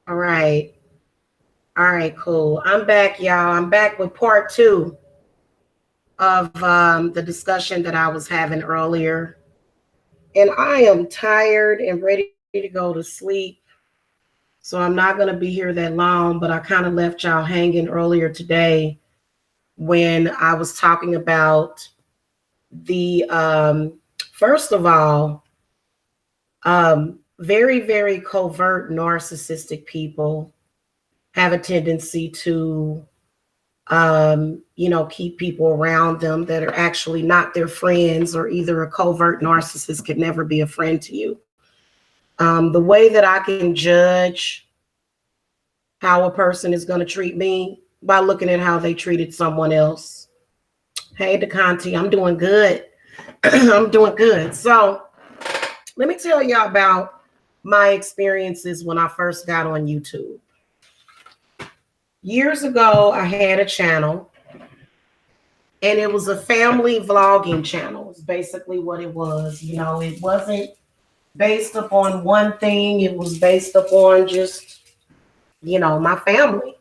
All right. All right, cool. I'm back, y'all. I'm back with part 2 of the discussion that I was having earlier. And I am tired and ready to go to sleep. So I'm not going to be here that long, but I kind of left y'all hanging earlier today when I was talking about the, first of all, very, very covert narcissistic people have a tendency to, keep people around them that are actually not their friends, or either a covert narcissist could never be a friend to you. The way that I can judge how a person is going to treat me by looking at how they treated someone else. Hey, DeConti, I'm doing good. I'm doing good. So let me tell y'all about my experiences when I first got on YouTube. Years ago, I had a channel, and it was a family vlogging channel. It's basically what it was. It wasn't based upon one thing. It was based upon just, my family.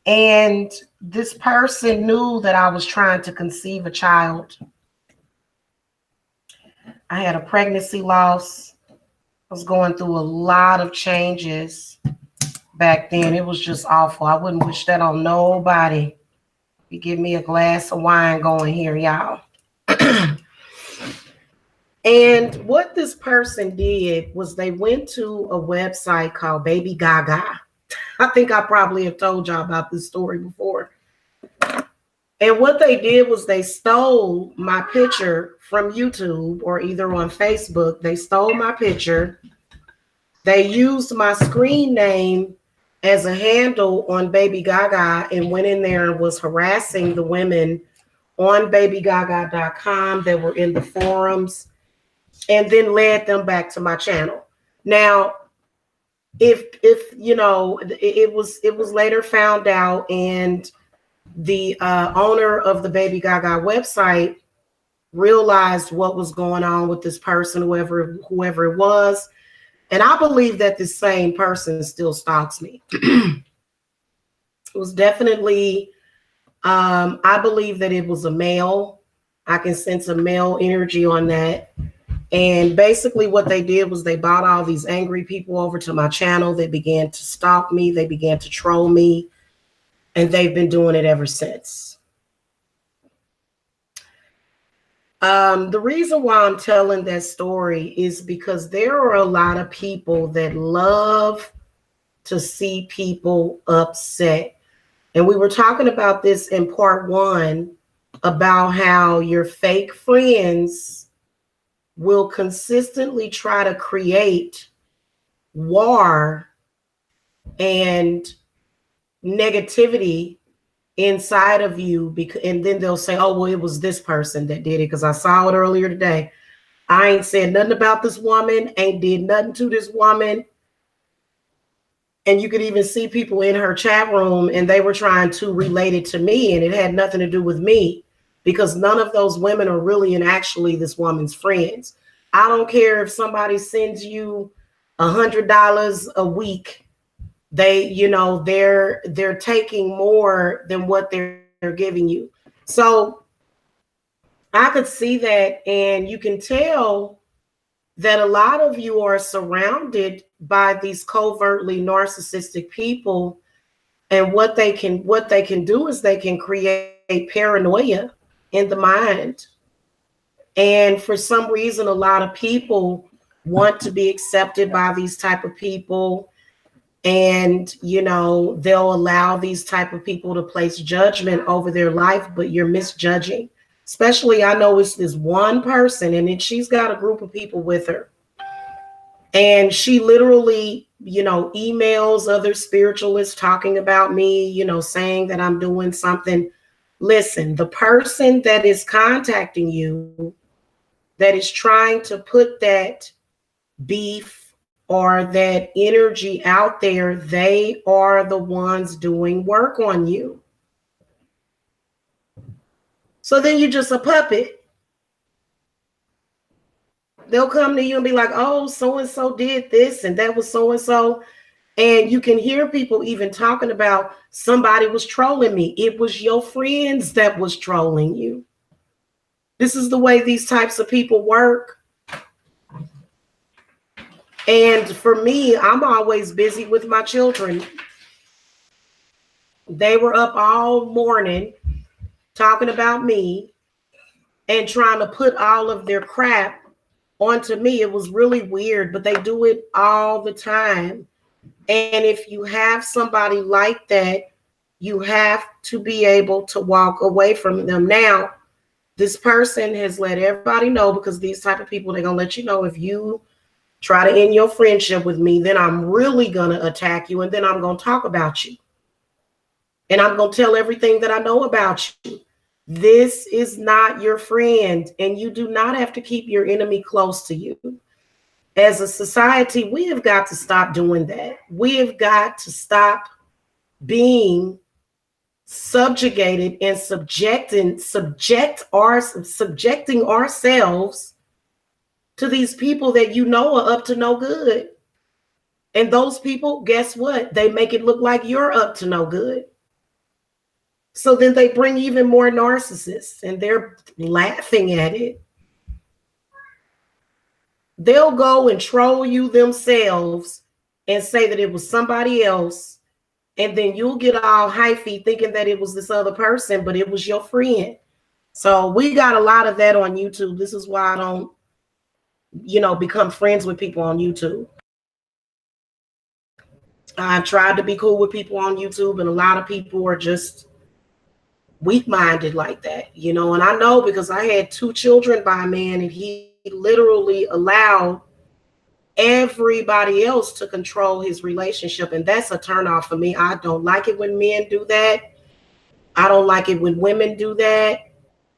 And this person knew that I was trying to conceive a child. I had a pregnancy loss. I was going through a lot of changes back then. It was just awful. I wouldn't wish that on nobody. You give me a glass of wine going here, y'all. And what this person did was they went to a website called Baby Gaga. I think I probably have told y'all about this story before. And what they did was they stole my picture from YouTube, or either on Facebook. They stole my picture. They used my screen name as a handle on Baby Gaga and went in there and was harassing the women on babygaga.com that were in the forums, and then led them back to my channel. Now, if it was later found out, and the owner of the Baby Gaga website realized what was going on with this person, whoever it was. And I believe that this same person still stalks me. It was definitely, I believe that it was a male. I can sense a male energy on that. And basically what they did was they brought all these angry people over to my channel. They began to stalk me. They began to troll me. And they've been doing it ever since. The reason why I'm telling that story is because there are a lot of people that love to see people upset. And we were talking about this in part 1 about how your fake friends will consistently try to create war and negativity inside of you, and then they'll say, oh, well, it was this person that did it, because I saw it earlier today. I ain't said nothing about this woman, ain't did nothing to this woman. And you could even see people in her chat room, and they were trying to relate it to me, and it had nothing to do with me, because none of those women are really and actually this woman's friends. I don't care if somebody sends you $100 a week. They're taking more than what they're giving you. So I could see that, and you can tell that a lot of you are surrounded by these covertly narcissistic people, and what they can do is they can create paranoia in the mind. And for some reason, a lot of people want to be accepted by these type of people. And, they'll allow these type of people to place judgment over their life, but you're misjudging. Especially, I know it's this one person, and then she's got a group of people with her. And she literally, emails other spiritualists talking about me, saying that I'm doing something. Listen, the person that is contacting you, that is trying to put that beef or that energy out there, they are the ones doing work on you. So then you're just a puppet. They'll come to you and be like, oh, so-and-so did this, and that was so-and-so. And you can hear people even talking about somebody was trolling me. It was your friends that was trolling you. This is the way these types of people work. And for me, I'm always busy with my children. They were up all morning talking about me and trying to put all of their crap onto me. It was really weird, but they do it all the time. And if you have somebody like that, you have to be able to walk away from them. Now, this person has let everybody know, because these type of people, they're going to let you know, if you try to end your friendship with me, then I'm really going to attack you. And then I'm going to talk about you. And I'm going to tell everything that I know about you. This is not your friend. And you do not have to keep your enemy close to you. As a society, we have got to stop doing that. We have got to stop being subjugated and subjecting ourselves to these people that you know are up to no good. And those people, guess what? They make it look like you're up to no good. So then they bring even more narcissists, and they're laughing at it. They'll go and troll you themselves and say that it was somebody else. And then you'll get all hyphy thinking that it was this other person, but it was your friend. So we got a lot of that on YouTube. This is why I don't, become friends with people on YouTube. I've tried to be cool with people on YouTube, and a lot of people are just weak-minded like that, and I know, because I had 2 children by a man, and he literally allowed everybody else to control his relationship. And that's a turnoff for me. I don't like it when men do that. I don't like it when women do that.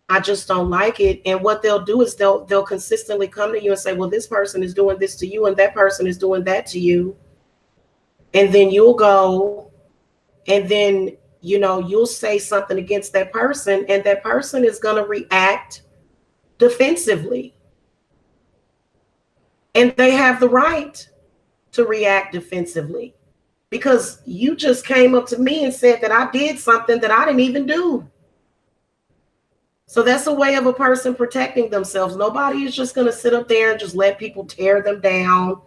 I just don't like it. And what they'll do is they'll consistently come to you and say, well, this person is doing this to you and that person is doing that to you. And then you'll go and then, you'll say something against that person, and that person is going to react defensively. And they have the right to react defensively, because you just came up to me and said that I did something that I didn't even do. So that's a way of a person protecting themselves. Nobody is just going to sit up there and just let people tear them down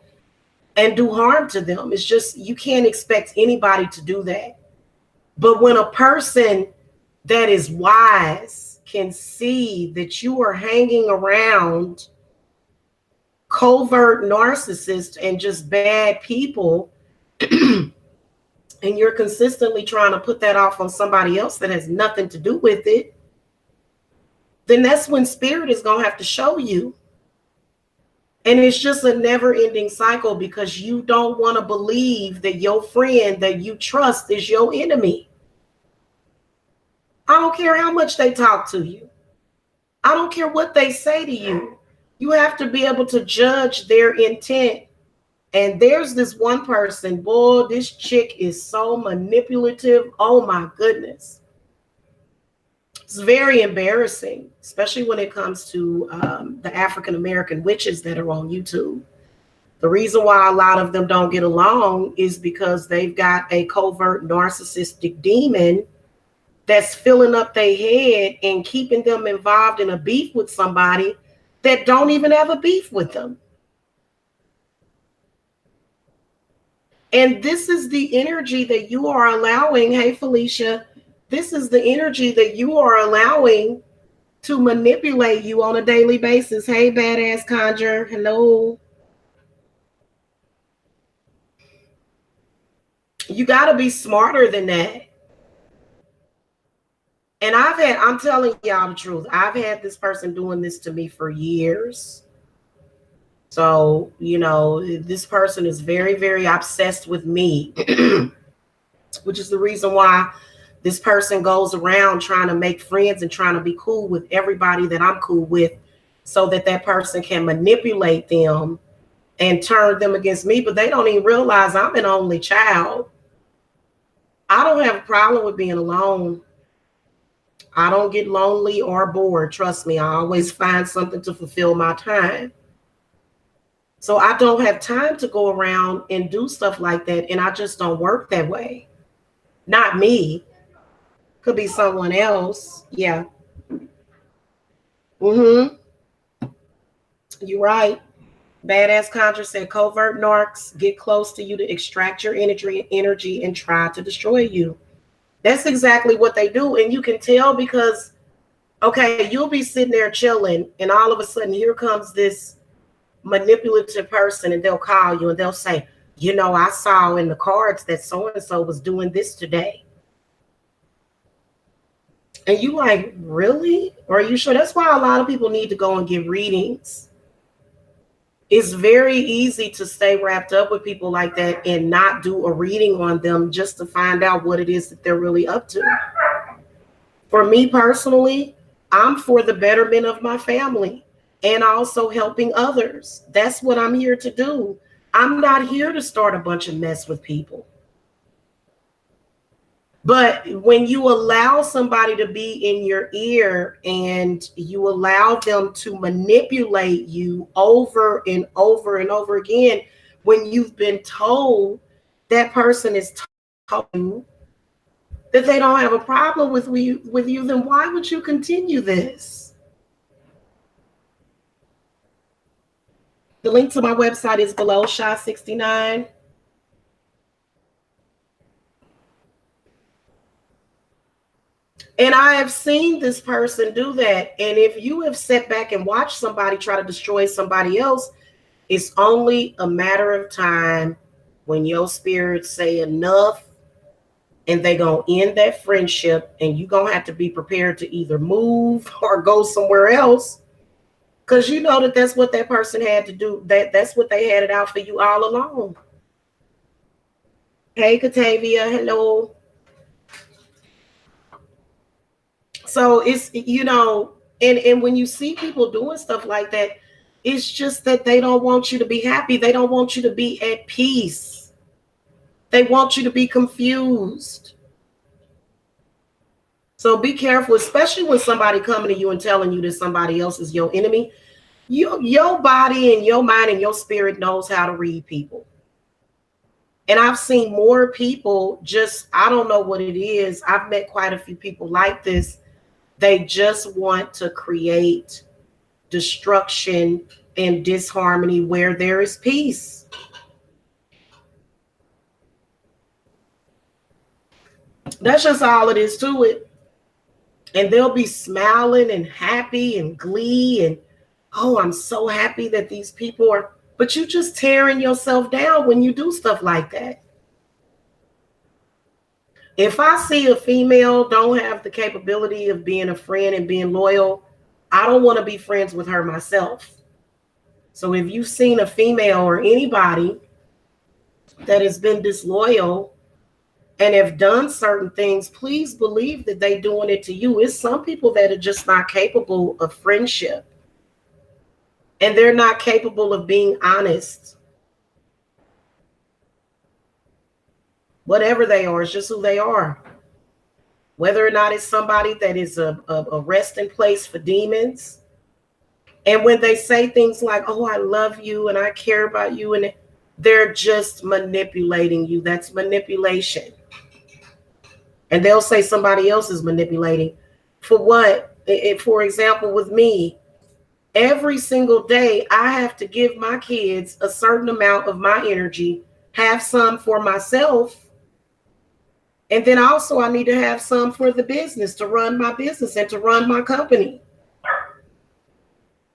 and do harm to them. It's just, you can't expect anybody to do that. But when a person that is wise can see that you are hanging around covert narcissists and just bad people, and you're consistently trying to put that off on somebody else that has nothing to do with it, then that's when spirit is going to have to show you. And it's just a never-ending cycle, because you don't want to believe that your friend that you trust is your enemy. I don't care how much they talk to you. I don't care what they say to you. You have to be able to judge their intent. And there's this one person, boy, this chick is so manipulative. Oh my goodness. It's very embarrassing, especially when it comes to the African-American witches that are on YouTube. The reason why a lot of them don't get along is because they've got a covert narcissistic demon that's filling up their head and keeping them involved in a beef with somebody that don't even have a beef with them. And this is the energy that you are allowing. Hey, Felicia, this is the energy that you are allowing to manipulate you on a daily basis. Hey, badass conjure. Hello. You got to be smarter than that. And I'm telling y'all the truth, I've had this person doing this to me for years. So, this person is very, very obsessed with me, which is the reason why this person goes around trying to make friends and trying to be cool with everybody that I'm cool with, so that that person can manipulate them and turn them against me. But they don't even realize I'm an only child. I don't have a problem with being alone. I don't get lonely or bored. Trust me, I always find something to fulfill my time. So I don't have time to go around and do stuff like that. And I just don't work that way. Not me. Could be someone else. Yeah. Mm-hmm. You're right. Badass Conjure said covert narcs get close to you to extract your energy and try to destroy you. That's exactly what they do. And you can tell because, okay, you'll be sitting there chilling, and all of a sudden here comes this manipulative person, and they'll call you and they'll say, you know, I saw in the cards that so-and-so was doing this today. And you like, really? Are you sure? That's why a lot of people need to go and get readings. It's very easy to stay wrapped up with people like that and not do a reading on them just to find out what it is that they're really up to. For me personally, I'm for the betterment of my family and also helping others. That's what I'm here to do. I'm not here to start a bunch of mess with people. But when you allow somebody to be in your ear and you allow them to manipulate you over and over and over again, when you've been told that person is told you that they don't have a problem with you, then why would you continue this? The link to my website is below, Shy69. And I have seen this person do that. And if you have sat back and watched somebody try to destroy somebody else, it's only a matter of time when your spirits say enough and they gonna end that friendship, and you gonna have to be prepared to either move or go somewhere else, because you know that that's what that person had to do. That's what they had it out for you all along. Hey, Katavia, hello. So it's, you know, and when you see people doing stuff like that, it's just that they don't want you to be happy. They don't want you to be at peace. They want you to be confused. So be careful, especially when somebody coming to you and telling you that somebody else is your enemy. Your body and your mind and your spirit knows how to read people. And I've seen more people just, I don't know what it is. I've met quite a few people like this. They just want to create destruction and disharmony where there is peace. That's just all it is to it. And they'll be smiling and happy and glee and, oh, I'm so happy that these people are, but you just tearing yourself down when you do stuff like that. If I see a female don't have the capability of being a friend and being loyal, I don't want to be friends with her myself. So if you've seen a female or anybody that has been disloyal and have done certain things, please believe that they're doing it to you. It's some people that are just not capable of friendship. And they're not capable of being honest. Whatever they are, it's just who they are. Whether or not it's somebody that is a resting place for demons. And when they say things like, oh, I love you and I care about you, and they're just manipulating you. That's manipulation. And they'll say somebody else is manipulating. For what? For example, with me, every single day, I have to give my kids a certain amount of my energy, have some for myself. And then also I need to have some for the business, to run my business and to run my company.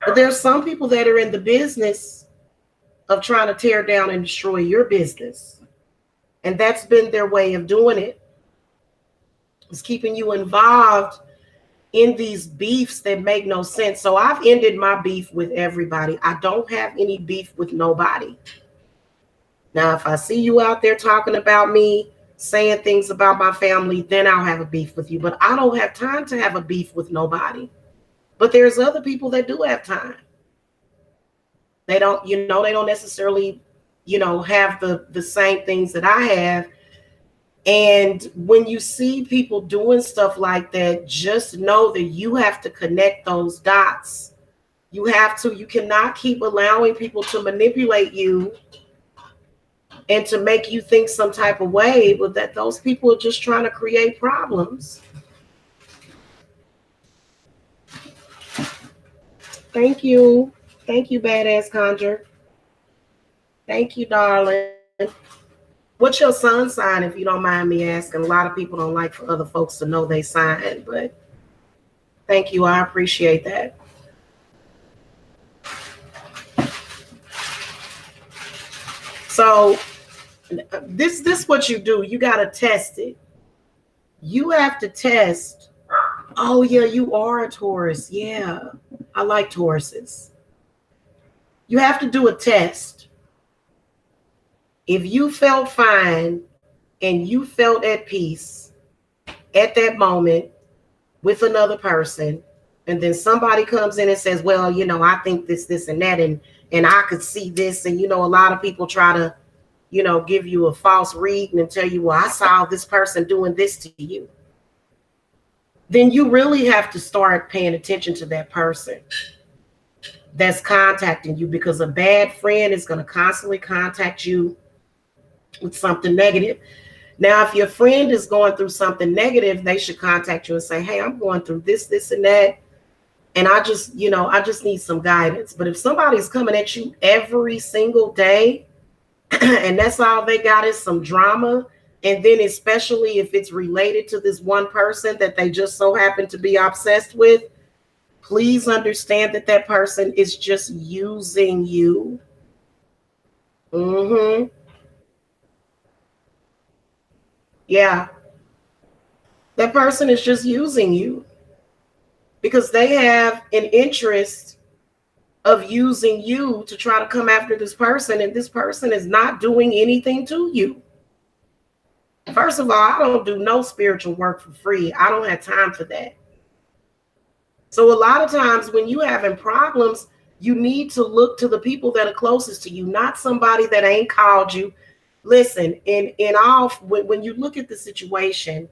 But there's some people that are in the business of trying to tear down and destroy your business. And that's been their way of doing it. It's keeping you involved in these beefs that make no sense. So I've ended my beef with everybody. I don't have any beef with nobody. Now, if I see you out there talking about me, saying things about my family, then I'll have a beef with you. But I don't have time to have a beef with nobody. But there's other people that do have time. They don't, they don't necessarily, have the same things that I have. And when you see people doing stuff like that, just know that you have to connect those dots. You cannot keep allowing people to manipulate you and to make you think some type of way, but that those people are just trying to create problems. Thank you. Thank you, Badass Conjure. Thank you, darling. What's your sun sign, if you don't mind me asking? A lot of people don't like for other folks to know they sign, but thank you. I appreciate that. So this what you do. You got to test it. You have to test. Oh, yeah, you are a Taurus. Yeah, I like Tauruses. You have to do a test. If you felt fine and you felt at peace at that moment with another person, and then somebody comes in and says, well, you know, I think this, and that, and I could see this. And, you know, a lot of people try to, you know, give you a false reading and tell you, well, I saw this person doing this to you. Then you really have to start paying attention to that person that's contacting you, because a bad friend is going to constantly contact you with something negative. Now, if your friend is going through something negative, they should contact you and say, hey, I'm going through this, and that. And I just need some guidance. But if somebody's coming at you every single day and that's all they got is some drama, and then especially if it's related to this one person that they just so happen to be obsessed with, please understand that that person is just using you. Yeah. That person is just using you because they have an interest of using you to try to come after this person, and this person is not doing anything to you. First of all, I don't do no spiritual work for free. I don't have time for that. So a lot of times when you having problems, you need to look to the people that are closest to you, not somebody that ain't called you. Listen, when you look at the situation,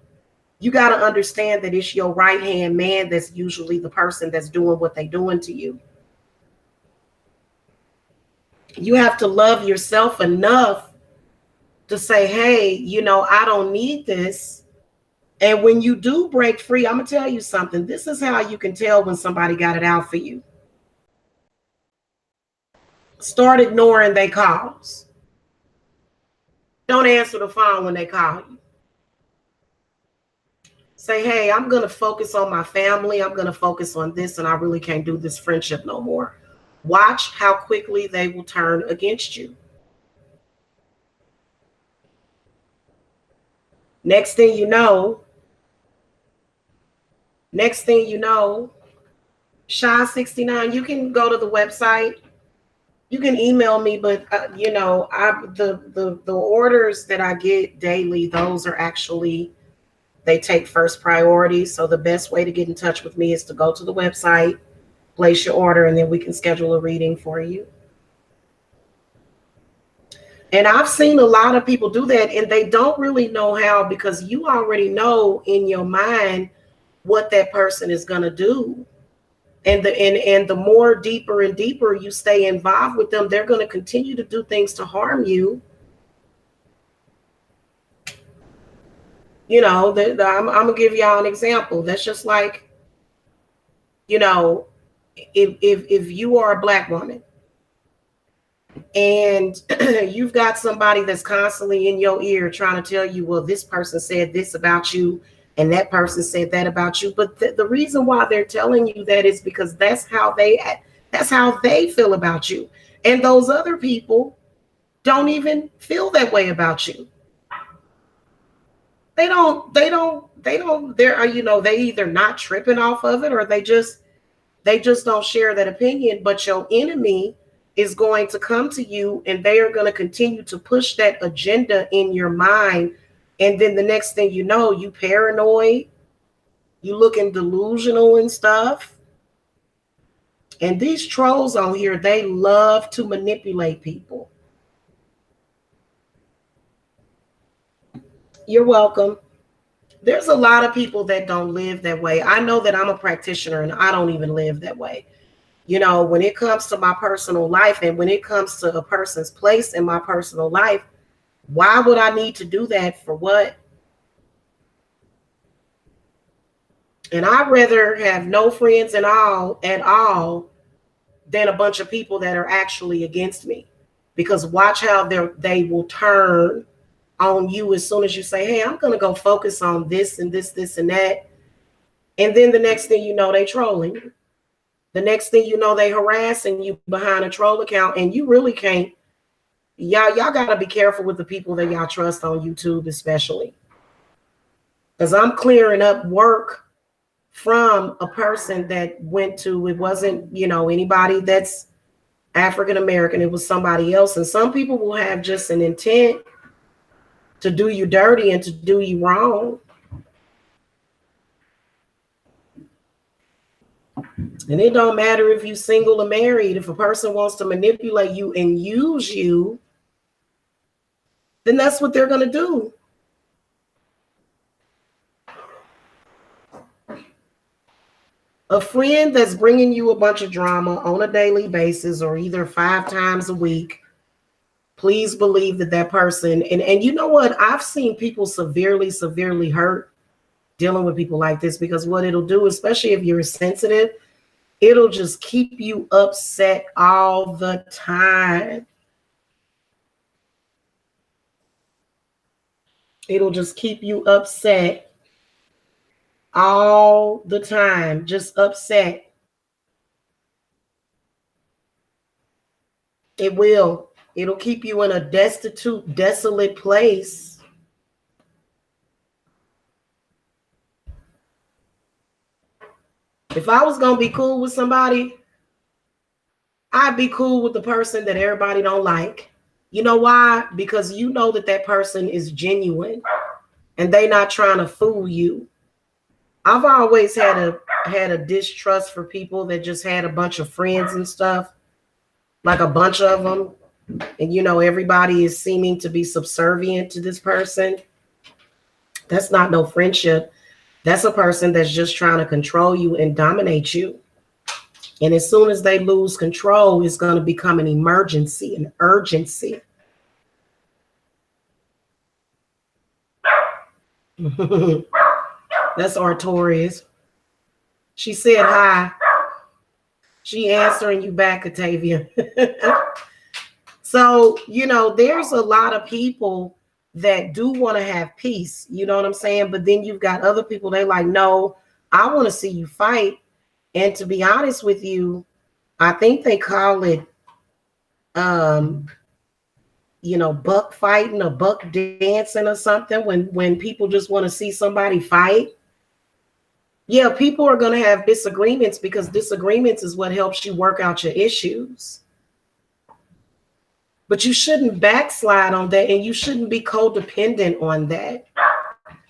you got to understand that it's your right-hand man that's usually the person that's doing what they're doing to you. You have to love yourself enough to say, hey, you know, I don't need this. And when you do break free, I'm going to tell you something. This is how you can tell when somebody got it out for you. Start ignoring their calls. Don't answer the phone when they call you. Say, hey, I'm going to focus on my family. I'm going to focus on this, and I really can't do this friendship no more. Watch how quickly they will turn against you. Next thing you know, Shy69, you can go to the website. You can email me, but you know, the orders that I get daily, those are actually, they take first priority. So the best way to get in touch with me is to go to the website, place your order, and then we can schedule a reading for you. And I've seen a lot of people do that, and they don't really know how, because you already know in your mind what that person is going to do. And the more deeper and deeper you stay involved with them, they're going to continue to do things to harm you. You know, I'm going to give y'all an example. That's just like, you know, if you are a Black woman and you've got somebody that's constantly in your ear trying to tell you, well, this person said this about you and that person said that about you. But the reason why they're telling you that is because that's how they feel about you. And those other people don't even feel that way about you. They're, you know, they either not tripping off of it, or they just don't share that opinion. But your enemy is going to come to you, and they are going to continue to push that agenda in your mind. And then the next thing you know, you paranoid, you looking delusional and stuff. And these trolls on here, they love to manipulate people. You're welcome. There's a lot of people that don't live that way. I know that I'm a practitioner and I don't even live that way. You know, when it comes to my personal life and when it comes to a person's place in my personal life, why would I need to do that? For what? And I'd rather have no friends at all than a bunch of people that are actually against me. Because watch how they will turn on you as soon as you say, hey, I'm going to go focus on this and this and that. And then the next thing you know, they trolling you. The next thing you know, they harassing you behind a troll account, and you really can't. Y'all got to be careful with the people that y'all trust on YouTube, especially. Because I'm clearing up work from a person that went to, it wasn't, you know, anybody that's African American, it was somebody else. And some people will have just an intent to do you dirty and to do you wrong. And it don't matter if you single or married. If a person wants to manipulate you and use you, then that's what they're going to do. A friend that's bringing you a bunch of drama on a daily basis or either 5 times a week, please believe that person, and you know what? I've seen people severely hurt dealing with people like this, because what it'll do, especially if you're sensitive, it'll just keep you upset all the time. It'll just keep you upset all the time, just upset. It will. It'll keep you in a destitute, desolate place. If I was going to be cool with somebody, I'd be cool with the person that everybody don't like. You know why? Because you know that person is genuine and they not trying to fool you. I've always had a distrust for people that just had a bunch of friends and stuff, like a bunch of them. And, you know, everybody is seeming to be subservient to this person. That's not no friendship. That's a person that's just trying to control you and dominate you. And as soon as they lose control, it's going to become an emergency, an urgency. That's Artorias. She said hi. She answering you back, Octavia. So, you know, there's a lot of people that do want to have peace. You know what I'm saying? But then you've got other people, they like, no, I want to see you fight. And to be honest with you, I think they call it, you know, buck fighting or buck dancing or something, when people just want to see somebody fight. Yeah, people are going to have disagreements, because disagreements is what helps you work out your issues. But you shouldn't backslide on that, and you shouldn't be codependent on that.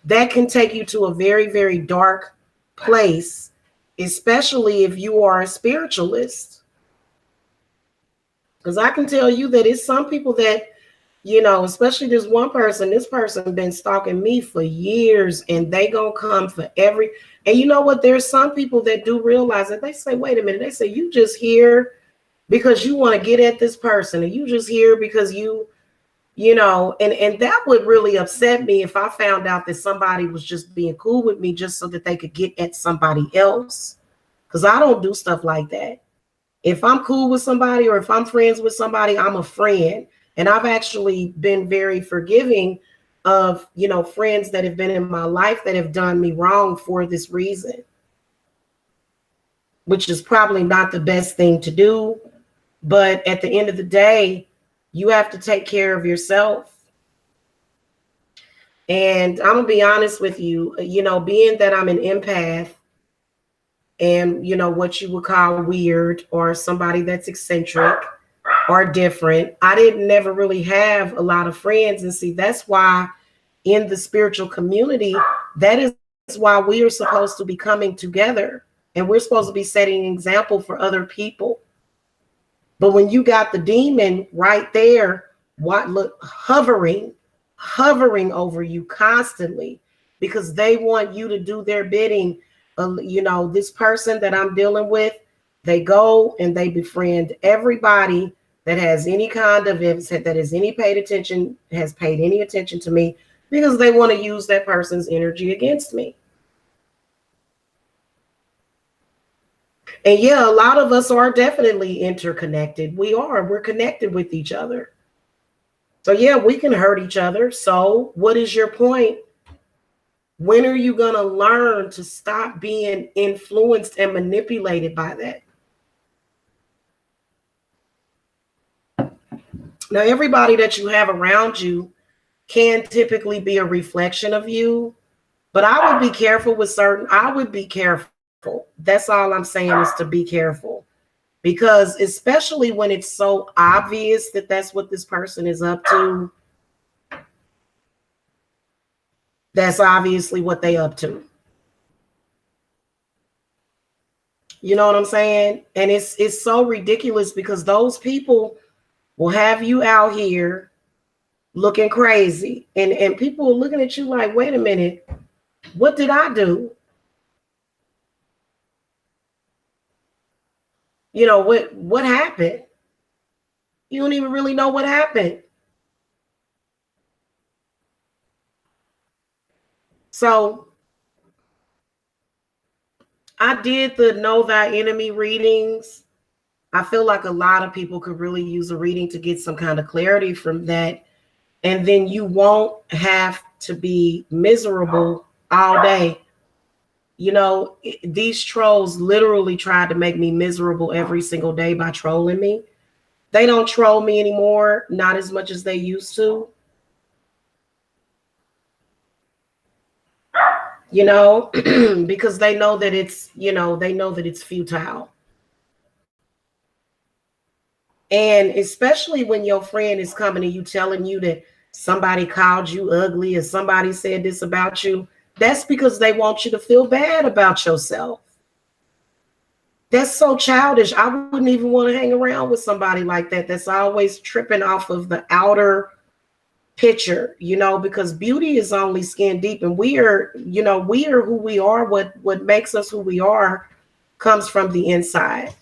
That can take you to a very dark place, especially if you are a spiritualist. Because I can tell you that it's some people that, you know, especially this person been stalking me for years, and they gonna come for every, and you know what? There's some people that do realize that. They say, wait a minute, they say, you just here because you want to get at this person, and you just here because you know, and that would really upset me if I found out that somebody was just being cool with me just so that they could get at somebody else. Because I don't do stuff like that. If I'm cool with somebody, or if I'm friends with somebody, I'm a friend. And I've actually been very forgiving of, you know, friends that have been in my life that have done me wrong for this reason, which is probably not the best thing to do. But at the end of the day, you have to take care of yourself. And I'm going to be honest with you, you know, being that I'm an empath and, you know, what you would call weird, or somebody that's eccentric or different, I didn't never really have a lot of friends. And see, that's why in the spiritual community, that is why we are supposed to be coming together, and we're supposed to be setting an example for other people. But when you got the demon right there, hovering over you constantly, because they want you to do their bidding. You know, this person that I'm dealing with, They go and they befriend everybody that has any kind of that has any has paid any attention to me, because they want to use that person's energy against me. And yeah, a lot of us are definitely interconnected. We're connected with each other. So yeah, we can hurt each other. So what is your point? When are you going to learn to stop being influenced and manipulated by that? Now, everybody that you have around you can typically be a reflection of you, but I would be careful with I would be careful. That's all I'm saying, is to be careful, because especially when it's so obvious that that's what this person is up to, that's obviously what they up to. You know what I'm saying? And it's so ridiculous, because those people will have you out here looking crazy, and people are looking at you like, wait a minute, what did I do? You know, what happened? You don't even really know what happened. So I did the Know Thy Enemy readings. I feel like a lot of people could really use a reading to get some kind of clarity from that. And then you won't have to be miserable all day. You know, these trolls literally tried to make me miserable every single day by trolling me. They don't troll me anymore, not as much as they used to. You know, because they know that it's, they know that it's futile. And especially when your friend is coming to you telling you that somebody called you ugly or somebody said this about you, that's because they want you to feel bad about yourself. That's so childish. I wouldn't even want to hang around with somebody like that. That's always tripping off of the outer picture, because beauty is only skin deep, and we are who we are. What makes us who we are comes from the inside.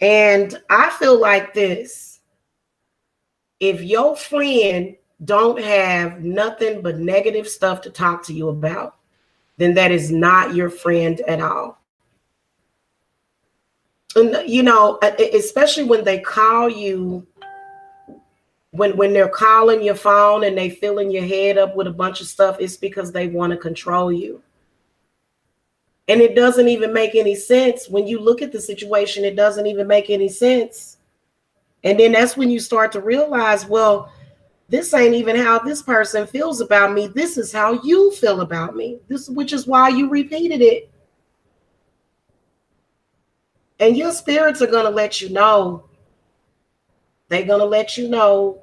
And I feel like this: if your friend don't have nothing but negative stuff to talk to you about, then that is not your friend at all. And especially when they call you, when they're calling your phone and they filling your head up with a bunch of stuff, it's because they want to control you. And it doesn't even make any sense. When you look at the situation, it doesn't even make any sense. And then that's when you start to realize, well, this ain't even how this person feels about me. This is how you feel about me. Which is why you repeated it. And your spirits are going to let you know. They're going to let you know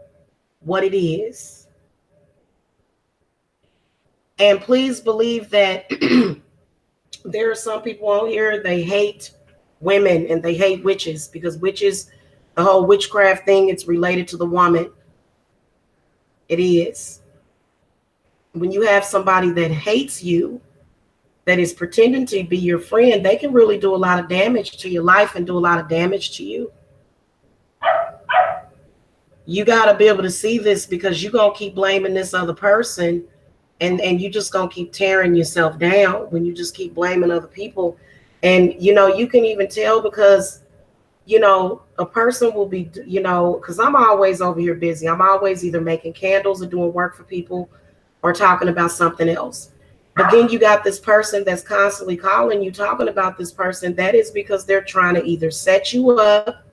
what it is. And please believe that there are some people on here, they hate women and they hate witches, because witches, the whole witchcraft thing, it's related to the woman. It is. When you have somebody that hates you, that is pretending to be your friend, they can really do a lot of damage to your life and do a lot of damage to you. You got to be able to see this, because you're going to keep blaming this other person, and you just going to keep tearing yourself down when you just keep blaming other people. And, you can even tell, because, a person will be, because I'm always over here busy. I'm always either making candles or doing work for people or talking about something else. But then you got this person that's constantly calling you, talking about this person. That is because they're trying to either set you up,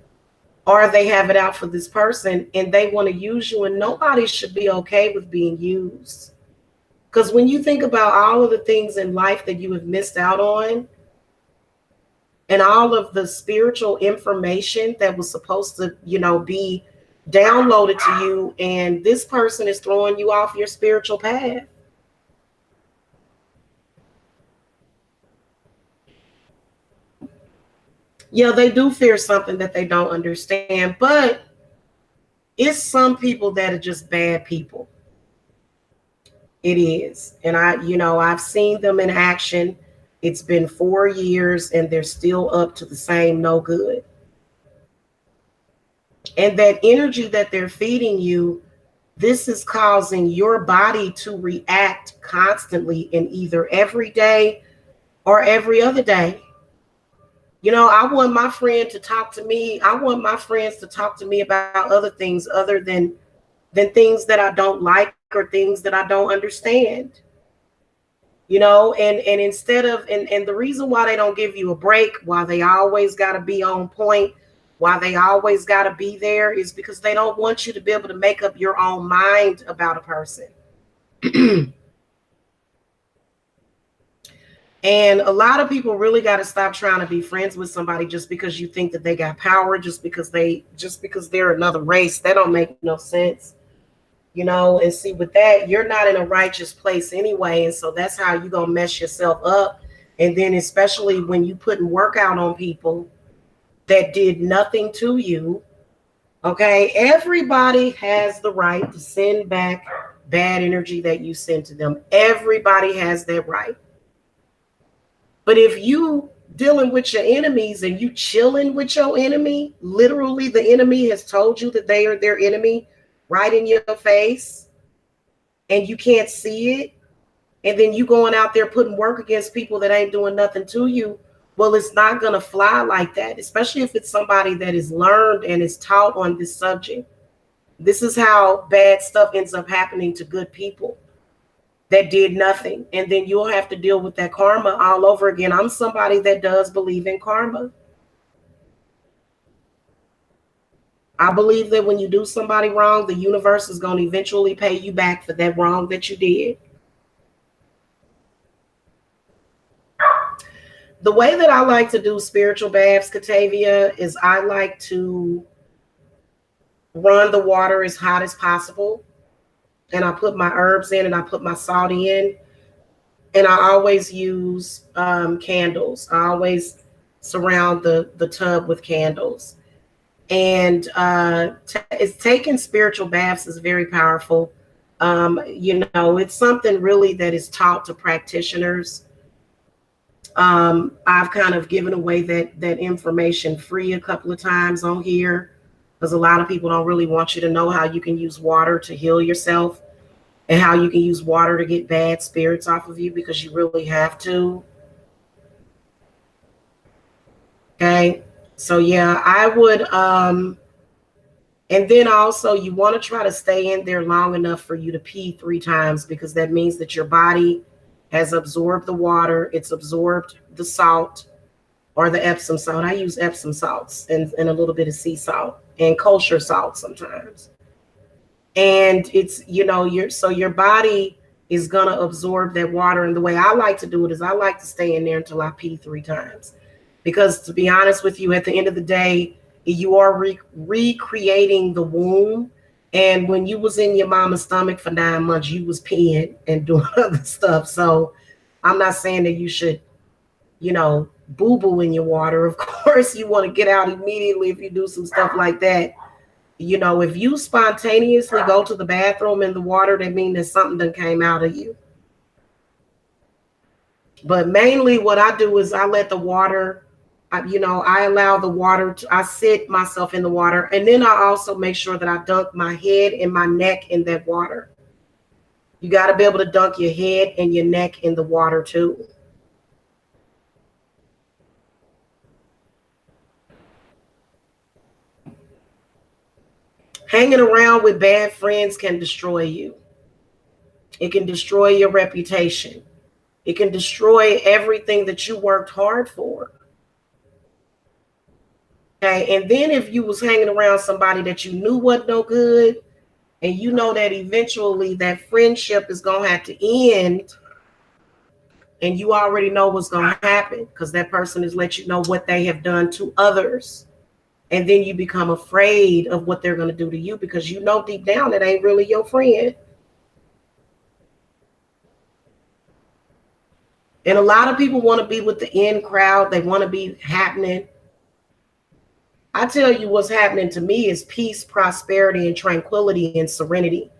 or they have it out for this person and they want to use you. And nobody should be okay with being used. Because when you think about all of the things in life that you have missed out on, and all of the spiritual information that was supposed to, be downloaded to you, and this person is throwing you off your spiritual path. Yeah, they do fear something that they don't understand, but it's some people that are just bad people. It is. And I've seen them in action. It's been 4 years and they're still up to the same no good. And that energy that they're feeding you, this is causing your body to react constantly in either every day or every other day. I want my friend to talk to me. I want my friends to talk to me about other things other than things that I don't like or things that I don't understand. And instead of and the reason why they don't give you a break, why they always got to be on point, why they always got to be there, is because they don't want you to be able to make up your own mind about a person. And a lot of people really got to stop trying to be friends with somebody just because you think that they got power, just because they're another race. That don't make no sense. And see, with that, you're not in a righteous place anyway. And so that's how you're going to mess yourself up. And then especially when you putting work out on people that did nothing to you. Okay. Everybody has the right to send back bad energy that you send to them. Everybody has that right. But if you dealing with your enemies and you chilling with your enemy, literally the enemy has told you that they are their enemy right in your face and you can't see it, and then you going out there putting work against people that ain't doing nothing to you, well, it's not going to fly like that, especially if it's somebody that is learned and is taught on this subject. This is how bad stuff ends up happening to good people that did nothing, and then you'll have to deal with that karma all over again. I'm somebody that does believe in karma. I believe that when you do somebody wrong, the universe is going to eventually pay you back for that wrong that you did. The way that I like to do spiritual baths, Catavia, is I like to run the water as hot as possible. And I put my herbs in and I put my salt in. And I always use candles. I always surround the tub with candles. And it's taking spiritual baths is very powerful. It's something really that is taught to practitioners. I've kind of given away that information free a couple of times on here, because a lot of people don't really want you to know how you can use water to heal yourself and how you can use water to get bad spirits off of you, because you really have to. Okay. So yeah, I would, and then also you want to try to stay in there long enough for you to pee 3 times, because that means that your body has absorbed the water. It's absorbed the salt or the Epsom salt. I use Epsom salts and a little bit of sea salt and kosher salt sometimes. And it's, your body is going to absorb that water. And the way I like to do it is I like to stay in there until I pee 3 times. Because to be honest with you, at the end of the day, you are recreating the womb. And when you was in your mama's stomach for 9 months, you was peeing and doing other stuff. So I'm not saying that you should, boo-boo in your water. Of course, you want to get out immediately if you do some stuff like that. If you spontaneously go to the bathroom in the water, that means that something done came out of you. But mainly what I do is I let the water, I allow the water to, I sit myself in the water. And then I also make sure that I dunk my head and my neck in that water. You got to be able to dunk your head and your neck in the water too. Hanging around with bad friends can destroy you. It can destroy your reputation. It can destroy everything that you worked hard for. Okay, and then if you was hanging around somebody that you knew wasn't no good, and you know that eventually that friendship is going to have to end, and you already know what's going to happen because that person has let you know what they have done to others. And then you become afraid of what they're going to do to you because you know deep down it ain't really your friend. And a lot of people want to be with the in crowd. They want to be happening. I tell you what's happening to me is peace, prosperity, and tranquility and serenity.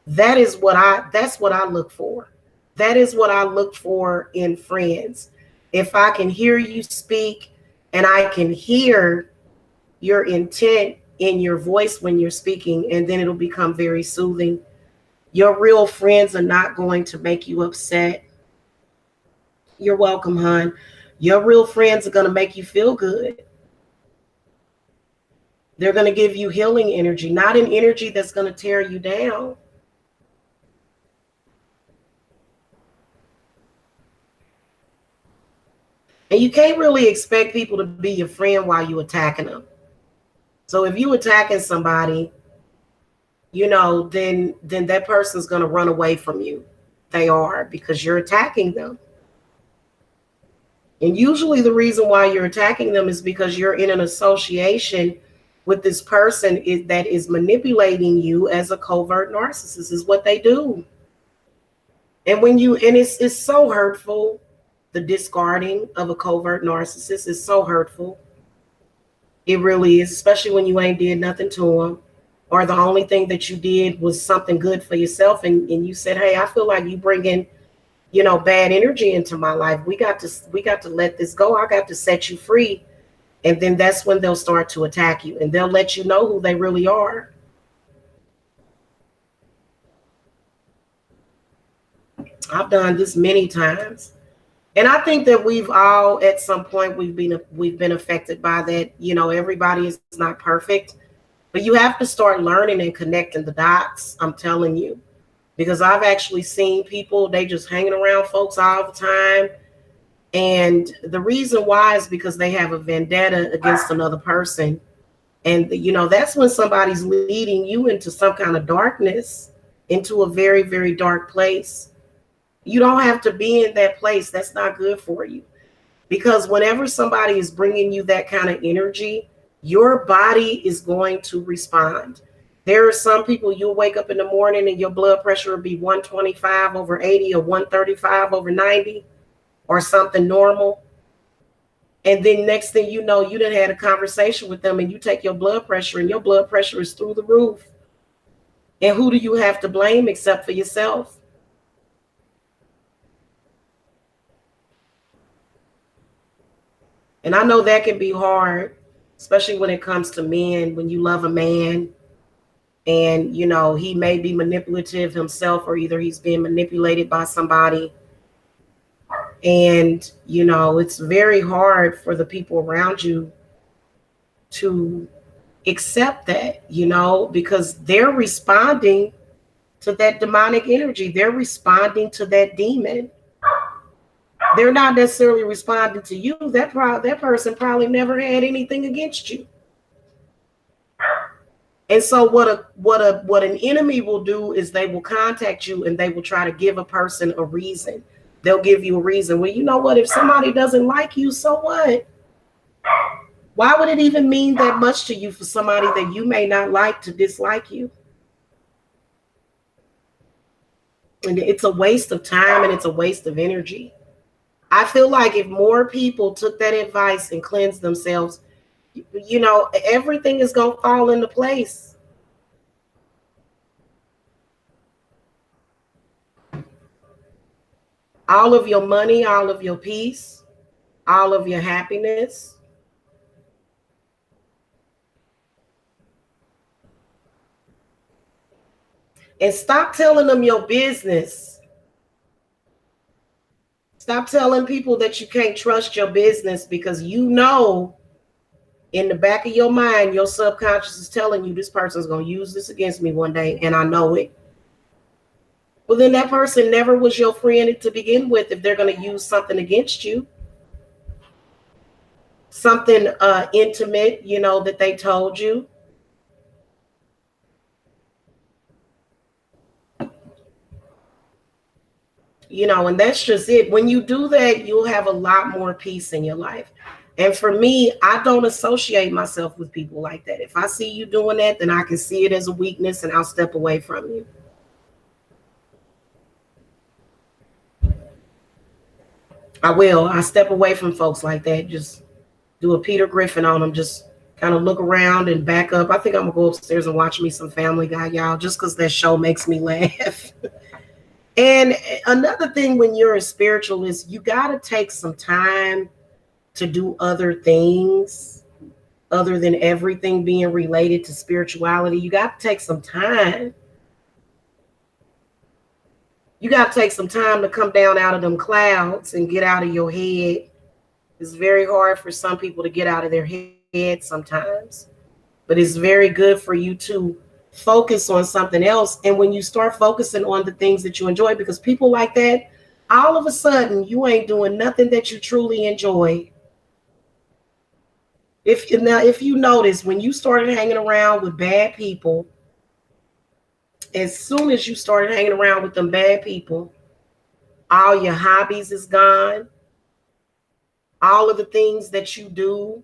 That's what I look for. That is what I look for in friends. If I can hear you speak and I can hear your intent in your voice when you're speaking, and then it'll become very soothing. Your real friends are not going to make you upset. You're welcome, hon. Your real friends are going to make you feel good. They're going to give you healing energy, not an energy that's going to tear you down. And you can't really expect people to be your friend while you're attacking them. So if you're attacking somebody, then that person's going to run away from you. They are, because you're attacking them. And usually the reason why you're attacking them is because you're in an association with this person that is manipulating you as a covert narcissist, is what they do. And it's so hurtful. The discarding of a covert narcissist is so hurtful. It really is, especially when you ain't did nothing to them, or the only thing that you did was something good for yourself, and you said, hey, I feel like you bringing bad energy into my life. We got to let this go. I got to set you free. And then that's when they'll start to attack you, and they'll let you know who they really are. I've done this many times. And I think that we've all, at some point, we've been affected by that. Everybody is not perfect, but you have to start learning and connecting the dots. I'm telling you, because I've actually seen people, they just hanging around folks all the time. And the reason why is because they have a vendetta against another person. And, that's when somebody's leading you into some kind of darkness, into a very, very dark place. You don't have to be in that place. That's not good for you. Because whenever somebody is bringing you that kind of energy, your body is going to respond. There are some people, you'll wake up in the morning and your blood pressure will be 125/80 or 135/90 or something normal. And then next thing you know, you done had a conversation with them and you take your blood pressure and your blood pressure is through the roof. And who do you have to blame except for yourself? And I know that can be hard, especially when it comes to men, when you love a man and, he may be manipulative himself, or either he's being manipulated by somebody. And, it's very hard for the people around you to accept that, because they're responding to that demonic energy. They're responding to that demon. They're not necessarily responding to you. That person probably never had anything against you. And so what an enemy will do is they will contact you and they will try to give a person a reason. They'll give you a reason. Well, you know what? If somebody doesn't like you, so what? Why would it even mean that much to you for somebody that you may not like to dislike you? And it's a waste of time and it's a waste of energy. I feel like if more people took that advice and cleansed themselves, everything is going to fall into place. All of your money, all of your peace, all of your happiness. And stop telling them your business. Stop telling people that you can't trust your business, because in the back of your mind, your subconscious is telling you this person's going to use this against me one day, and I know it. Well, then that person never was your friend to begin with if they're going to use something against you. Something intimate, that they told you. And that's just it. When you do that, you'll have a lot more peace in your life. And for me, I don't associate myself with people like that. If I see you doing that, then I can see it as a weakness and I'll step away from you. I step away from folks like that. Just do a Peter Griffin on them. Just kind of look around and back up. I think I'm gonna go upstairs and watch me some Family Guy, y'all, just because that show makes me laugh. And another thing, when you're a spiritualist, you got to take some time to do other things other than everything being related to spirituality. You got to take some time. You got to take some time to come down out of them clouds and get out of your head. It's very hard for some people to get out of their head sometimes, but it's very good for you to focus on something else. And when you start focusing on the things that you enjoy, because people like that, all of a sudden you ain't doing nothing that you truly enjoy. If you notice, when you started hanging around with bad people, as soon as you started hanging around with them bad people, all your hobbies is gone. All of the things that you do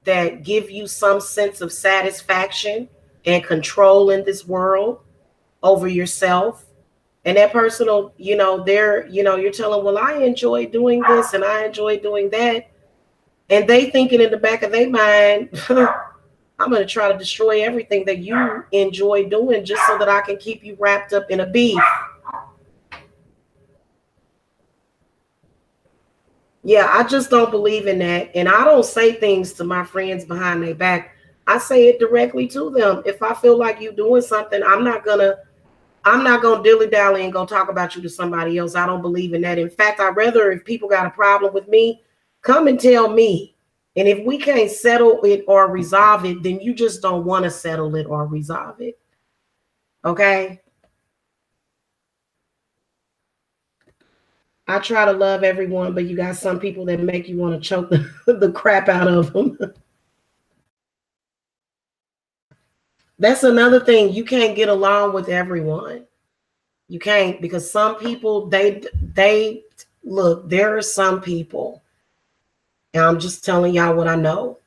that give you some sense of satisfaction and control in this world over yourself. And that person will, you're telling, well, I enjoy doing this and I enjoy doing that. And they thinking in the back of their mind, I'm going to try to destroy everything that you enjoy doing just so that I can keep you wrapped up in a beef. Yeah, I just don't believe in that. And I don't say things to my friends behind their back. I say it directly to them. If I feel like you doing something, I'm not gonna dilly-dally and go talk about you to somebody else. I don't believe in that. In fact, I'd rather, if people got a problem with me, come and tell me. And if we can't settle it or resolve it, then you just don't want to settle it or resolve it. Okay? I try to love everyone, but you got some people that make you want to choke the crap out of them. That's another thing. You can't get along with everyone. You can't, because some people, they look, there are some people, and I'm just telling y'all what I know.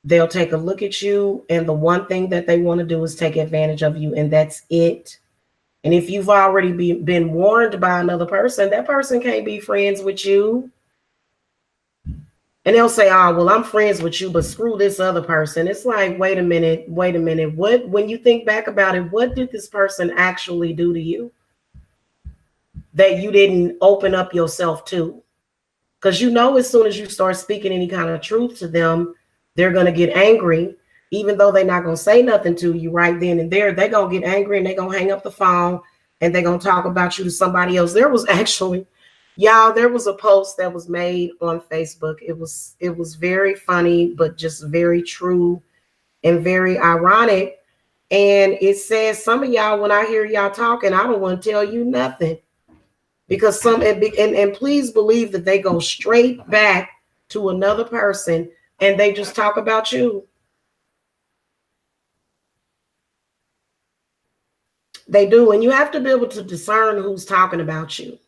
They'll take a look at you, and the one thing that they want to do is take advantage of you, and that's it. And if you've already been warned by another person, that person can't be friends with you. And they'll say, oh, well, I'm friends with you, but screw this other person. It's like, wait a minute. What, when you think back about it, what did this person actually do to you that you didn't open up yourself to? Because as soon as you start speaking any kind of truth to them, they're going to get angry. Even though they're not going to say nothing to you right then and there, they're going to get angry and they're going to hang up the phone and they're going to talk about you to somebody else. There was a post that was made on Facebook. It was very funny, but just very true and very ironic. And it says, some of y'all, when I hear y'all talking, I don't want to tell you nothing. Because and please believe that they go straight back to another person and they just talk about you. They do. And you have to be able to discern who's talking about you.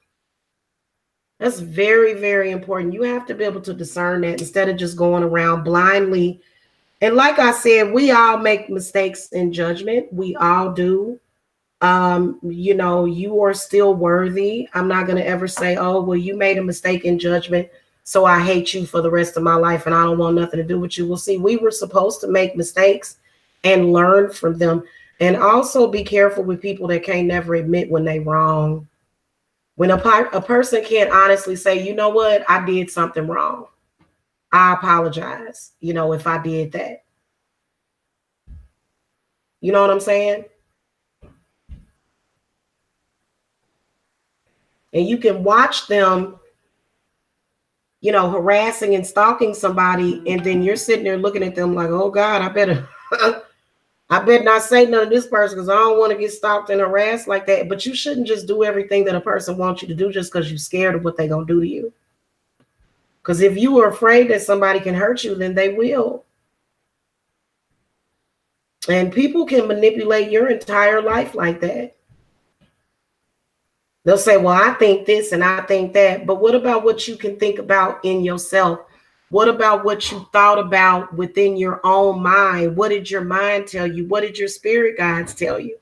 That's very, very important. You have to be able to discern that instead of just going around blindly. And like I said, we all make mistakes in judgment. We all do. You are still worthy. I'm not going to ever say, oh, well, you made a mistake in judgment, so I hate you for the rest of my life and I don't want nothing to do with you. Well, see, we were supposed to make mistakes and learn from them. And also be careful with people that can't never admit when they wrong. When a person can't honestly say, you know what, I did something wrong. I apologize, if I did that. You know what I'm saying? And you can watch them, harassing and stalking somebody. And then you're sitting there looking at them like, oh God, I better not say none of this person because I don't want to get stalked and harassed like that. But you shouldn't just do everything that a person wants you to do just because you're scared of what they're going to do to you. Because if you are afraid that somebody can hurt you, then they will. And people can manipulate your entire life like that. They'll say, well, I think this and I think that. But what about what you can think about in yourself? What about what you thought about within your own mind? What did your mind tell you? What did your spirit guides tell you?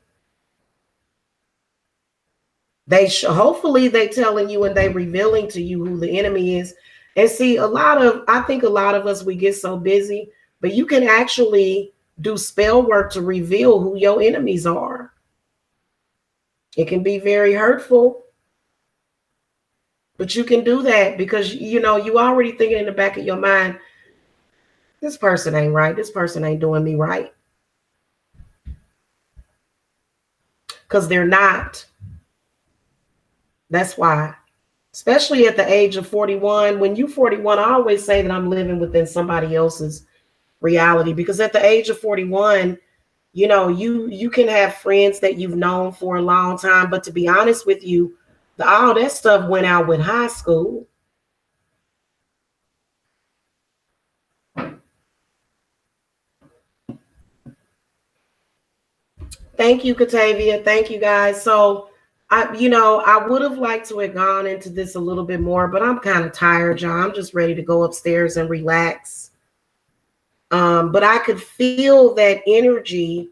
Hopefully they telling you and they revealing to you who the enemy is. And see, I think a lot of us, we get so busy, But you can actually do spell work to reveal who your enemies are. It can be very hurtful, but you can do that because, you already thinking in the back of your mind, this person ain't right. This person ain't doing me right. Because they're not. That's why. Especially at the age of 41. When you're 41, I always say that I'm living within somebody else's reality, because at the age of 41, you can have friends that you've known for a long time, but to be honest with you, all that stuff went out with high school. Thank you, Katavia. Thank you, guys. So I would have liked to have gone into this a little bit more, but I'm kind of tired, y'all. I'm just ready to go upstairs and relax. But I could feel that energy,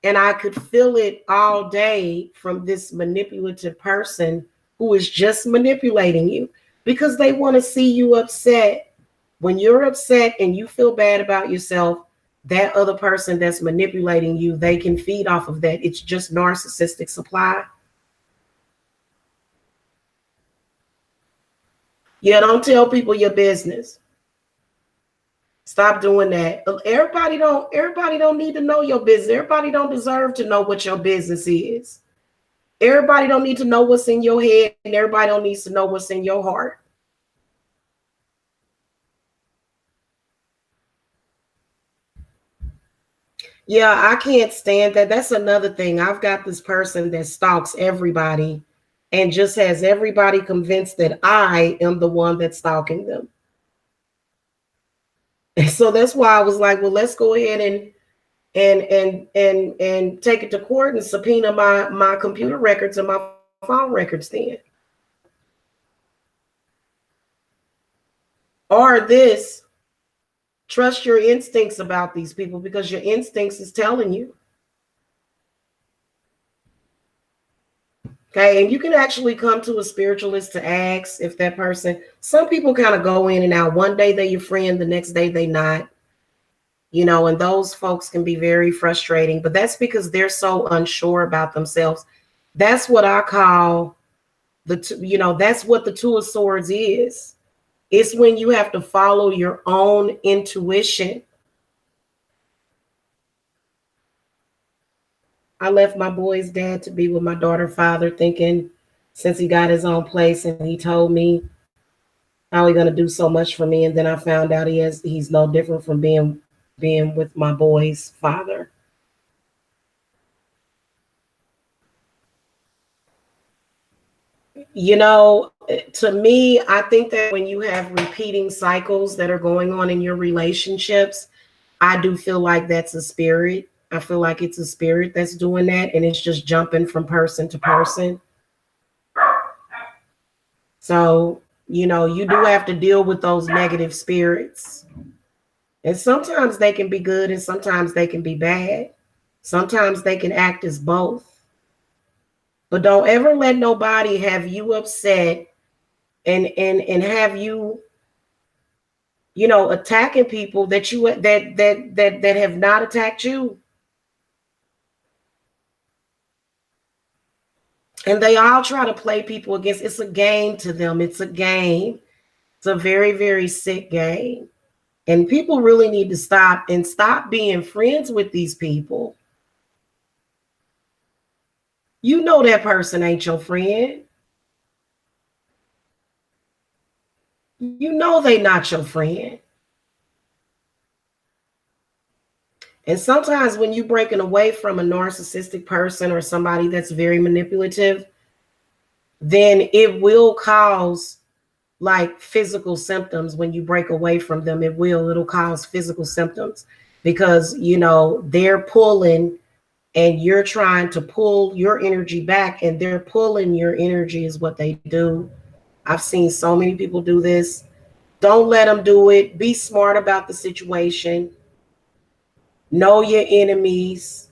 and I could feel it all day from this manipulative person who is just manipulating you because they want to see you upset. When you're upset and you feel bad about yourself, that other person that's manipulating you, they can feed off of that. It's just narcissistic supply. Yeah, don't tell people your business. Stop doing that. Everybody don't need to know your business. Everybody don't deserve to know what your business is. Everybody don't need to know what's in your head, and everybody don't need to know what's in your heart. Yeah, I can't stand that. That's another thing. I've got this person that stalks everybody and just has everybody convinced that I am the one that's stalking them. And so that's why I was like, well, let's go ahead and take it to court and subpoena my computer records and my phone records then. Or this, trust your instincts about these people because your instincts is telling you. Okay, and you can actually come to a spiritualist to ask if that person, some people kind of go in and out. One day they're your friend, the next day they not. And those folks can be very frustrating, but that's because they're so unsure about themselves. That's what I call that's what the Two of Swords is. It's when you have to follow your own intuition. I left my boy's dad to be with my daughter's father, thinking since he got his own place and he told me how he's gonna do so much for me, and then I found out he's no different from being with my boy's father. To me, I think that when you have repeating cycles that are going on in your relationships, I do feel like that's a spirit. I feel like it's a spirit that's doing that, and it's just jumping from person to person. So, you do have to deal with those negative spirits. And sometimes they can be good and sometimes they can be bad. Sometimes they can act as both. But don't ever let nobody have you upset and have you attacking people that have not attacked you. And they all try to play people against. It's a game to them. It's a game. It's a very, very sick game. And people really need to stop being friends with these people. You know that person ain't your friend. You know they not your friend. And sometimes when you're breaking away from a narcissistic person or somebody that's very manipulative, then it will cause like physical symptoms. When you break away from them, it'll cause physical symptoms because, they're pulling and you're trying to pull your energy back, and they're pulling your energy is what they do. I've seen so many people do this. Don't let them do it. Be smart about the situation. Know your enemies.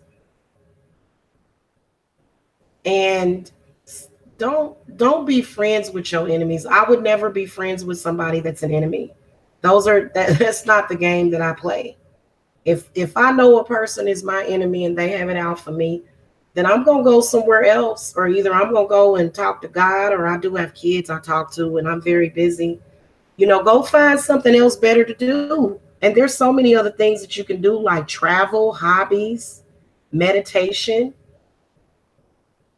And don't be friends with your enemies. I would never be friends with somebody that's an enemy. That's not the game that I play. If I know a person is my enemy and they have it out for me, then I'm gonna go somewhere else, or either I'm gonna go and talk to God, or I do have kids I talk to, and I'm very busy. Go find something else better to do. And there's so many other things that you can do, like travel, hobbies, meditation,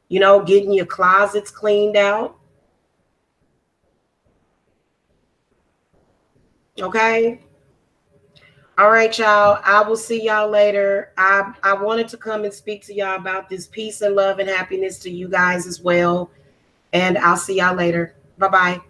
getting your closets cleaned out. Okay. All right, y'all. I will see y'all later. I wanted to come and speak to y'all about this peace and love and happiness to you guys as well. And I'll see y'all later. Bye bye.